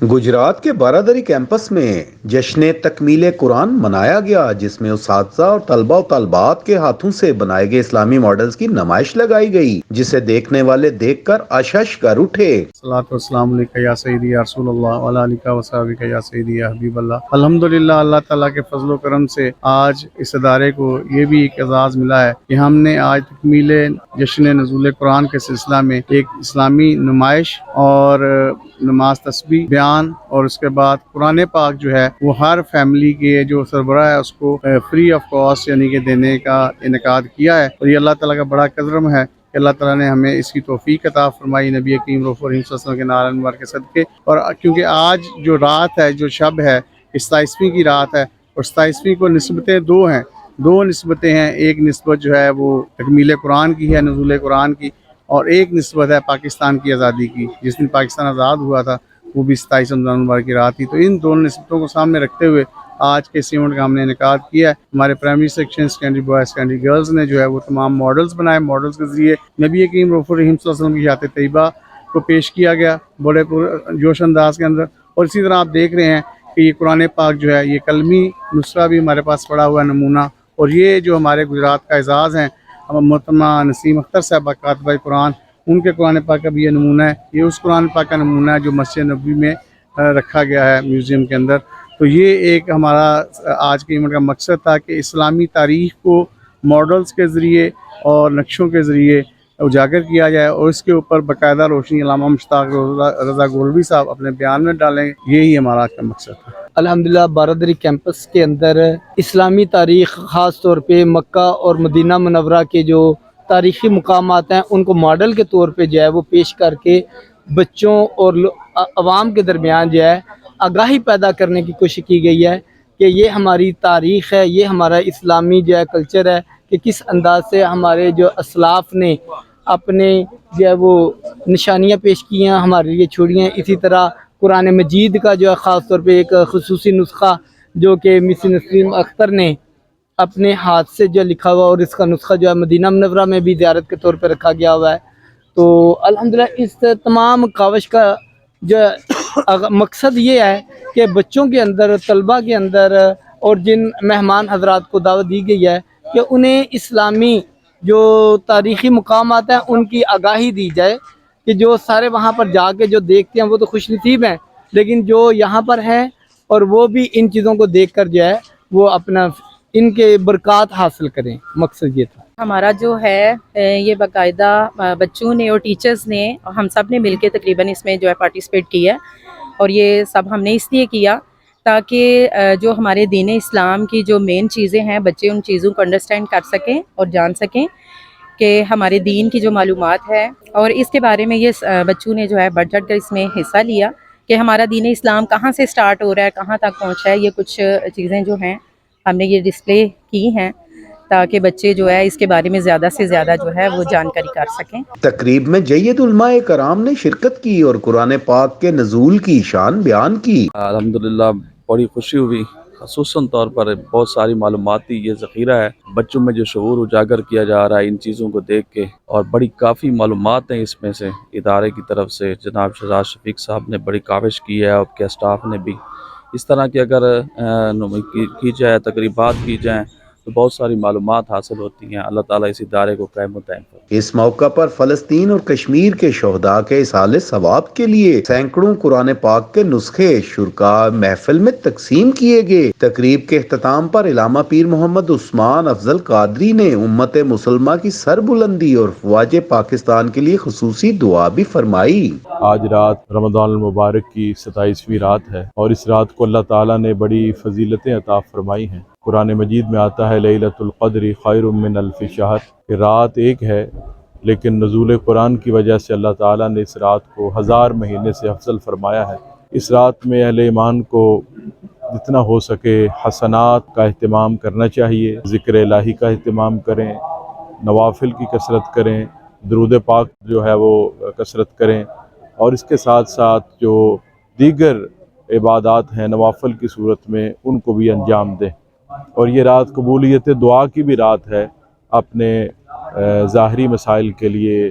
گجرات کے بارادری کیمپس میں جشن تکمیل قرآن منایا گیا، جس میں اساتذہ اور طلبہ و طالبات کے ہاتھوں سے بنائے گئے اسلامی ماڈلز کی نمائش لگائی گئی، جسے دیکھنے والے دیکھ کر اشش کر اٹھے۔ الصلاۃ والسلام علیکہ یا سیدی یا رسول اللہ وعلی آلہ وصحبہ یا سیدی یا حبیب اللہ۔ الحمدللہ، اللہ تعالیٰ کے فضل و کرم سے آج اس ادارے کو یہ بھی ایک اعزاز ملا ہے کہ ہم نے آج تکمیل جشن نزول قرآن کے سلسلہ میں ایک اسلامی نمائش اور نماز تسبیح بیان اور اس کے بعد قرآن پاک جو ہے وہ ہر فیملی کے جو سربراہ ہے اس کو فری آف کاسٹ یعنی کہ دینے کا انعقاد کیا ہے، اور یہ اللہ تعالیٰ کا بڑا کرم ہے کہ اللہ تعالیٰ نے ہمیں اس کی توفیق عطا فرمائی نبی کریم رسول اللہ صلی اللہ علیہ وسلم کے نعرہ انوار کے صدقے۔ اور کیونکہ آج جو رات ہے، جو شب ہے، 27ویں کی رات ہے، اور 27ویں کو نسبتیں دو نسبتیں ہیں۔ ایک نسبت جو ہے وہ تکمیل قرآن کی ہے، نزول قرآن کی، اور ایک نسبت ہے پاکستان کی آزادی کی۔ جس دن پاکستان آزاد ہوا تھا وہ بھی 27 رمضان المبارک کی رات تھی، تو ان دونوں نسبتوں کو سامنے رکھتے ہوئے آج کے اس ایونٹ کا ہم نے انعقاد کیا ہے۔ ہمارے primary section, secondary boys, secondary girls نے جو ہے وہ تمام ماڈلز بنائے، ماڈلز کے ذریعے نبی کریم رسول اللہ صلی اللہ علیہ وسلم کی حیات طیبہ کو پیش کیا گیا بڑے جوش انداز کے اندر۔ اور اسی طرح آپ دیکھ رہے ہیں کہ یہ قرآن پاک جو ہے، یہ کلمی نسخہ بھی ہمارے پاس پڑا ہوا ہے نمونہ، اور یہ جو ہمارے گجرات کا اعزاز ہیں محترمہ نسیم اختر صاحبہ کاتبہ قرآن، ان کے قرآن پاک کا بھی یہ نمونہ ہے۔ یہ اس قرآن پاک کا نمونہ ہے جو مسجد نبوی میں رکھا گیا ہے میوزیم کے اندر۔ تو یہ ایک ہمارا آج کے ایونٹ کا مقصد تھا کہ اسلامی تاریخ کو ماڈلز کے ذریعے اور نقشوں کے ذریعے اجاگر کیا جائے، اور اس کے اوپر باقاعدہ روشنی علامہ مشتاق رضا گولوی صاحب اپنے بیان میں ڈالیں۔ یہی ہمارا آج کا مقصد تھا۔ الحمدللہ، بارادری کیمپس کے اندر اسلامی تاریخ، خاص طور پہ مکہ اور مدینہ منورہ کے جو تاریخی مقامات ہیں ان کو ماڈل کے طور پہ جو ہے وہ پیش کر کے بچوں اور عوام کے درمیان جو ہے آگاہی پیدا کرنے کی کوشش کی گئی ہے کہ یہ ہماری تاریخ ہے، یہ ہمارا اسلامی جو ہے کلچر ہے، کہ کس انداز سے ہمارے جو اسلاف نے اپنے جو ہے وہ نشانیاں پیش کی ہیں، ہمارے لیے چھوڑی ہیں۔ اسی طرح قرآن مجید کا جو ہے خاص طور پہ ایک خصوصی نسخہ جو کہ مس نسیم اختر نے اپنے ہاتھ سے جو لکھا ہوا، اور اس کا نسخہ جو ہے مدینہ منورہ میں بھی زیارت کے طور پہ رکھا گیا ہوا ہے۔ تو الحمدللہ اس تمام کاوش کا جو مقصد یہ ہے کہ بچوں کے اندر، طلبہ کے اندر، اور جن مہمان حضرات کو دعوت دی گئی ہے کہ انہیں اسلامی جو تاریخی مقامات ہیں ان کی آگاہی دی جائے، کہ جو سارے وہاں پر جا کے جو دیکھتے ہیں وہ تو خوش نصیب ہیں، لیکن جو یہاں پر ہیں اور وہ بھی ان چیزوں کو دیکھ کر جو ہے وہ اپنا ان کے برکات حاصل کریں، مقصد یہ تھا۔ ہمارا جو ہے یہ باقاعدہ بچوں نے اور ٹیچرز نے، ہم سب نے مل کے تقریباً اس میں جو ہے پارٹیسپیٹ کیا، اور یہ سب ہم نے اس لیے کیا تاکہ جو ہمارے دین اسلام کی جو مین چیزیں ہیں بچے ان چیزوں کو انڈرسٹینڈ کر سکیں اور جان سکیں کہ ہمارے دین کی جو معلومات ہے، اور اس کے بارے میں یہ بچوں نے جو ہے بڑھ چڑھ کر اس میں حصہ لیا کہ ہمارا دین اسلام کہاں سے سٹارٹ ہو رہا ہے، کہاں تک پہنچا ہے۔ یہ کچھ چیزیں جو ہیں ہم نے یہ ڈسپلے کی ہیں تاکہ بچے جو ہے اس کے بارے میں زیادہ سے زیادہ جو ہے وہ جانکاری کر سکیں۔ تقریب میں جید علماء کرام نے شرکت کی اور قرآن پاک کے نزول کی شان بیان کی۔ الحمدللہ بڑی خوشی ہوئی، خصوصاً طور پر بہت ساری معلوماتی یہ ذخیرہ ہے، بچوں میں جو شعور اجاگر کیا جا رہا ہے ان چیزوں کو دیکھ کے، اور بڑی کافی معلومات ہیں اس میں سے۔ ادارے کی طرف سے جناب شہزاد شفیق صاحب نے بڑی کاوش کی ہے، اور کے اسٹاف نے بھی۔ اس طرح کی اگر کی جائے، تقریبات کی جائیں تو بہت ساری معلومات حاصل ہوتی ہیں۔ اللہ تعالیٰ اس ادارے کو قائم و دائم کرے۔ اس موقع پر فلسطین اور کشمیر کے شہداء کے اصالِ ثواب کے لیے سینکڑوں قرآن پاک کے نسخے شرکاء محفل میں تقسیم کیے گئے۔ تقریب کے اختتام پر علامہ پیر محمد عثمان افضل قادری نے امت مسلمہ کی سربلندی اور فواج پاکستان کے لیے خصوصی دعا بھی فرمائی۔ آج رات رمضان المبارک کی 27ویں رات ہے، اور اس رات کو اللہ تعالیٰ نے بڑی فضیلتیں عطا فرمائی ہیں۔ قرآن مجید میں آتا ہے لیلۃ القدر خیر من الف شہر، کہ رات ایک ہے لیکن نزول قرآن کی وجہ سے اللہ تعالیٰ نے اس رات کو 1000 مہینے سے افضل فرمایا ہے۔ اس رات میں اہل ایمان کو جتنا ہو سکے حسنات کا اہتمام کرنا چاہیے، ذکر الہی کا اہتمام کریں، نوافل کی کثرت کریں، درود پاک جو ہے وہ کثرت کریں، اور اس کے ساتھ ساتھ جو دیگر عبادات ہیں نوافل کی صورت میں ان کو بھی انجام دیں۔ اور یہ رات قبولیت دعا کی بھی رات ہے، اپنے ظاہری مسائل کے لیے،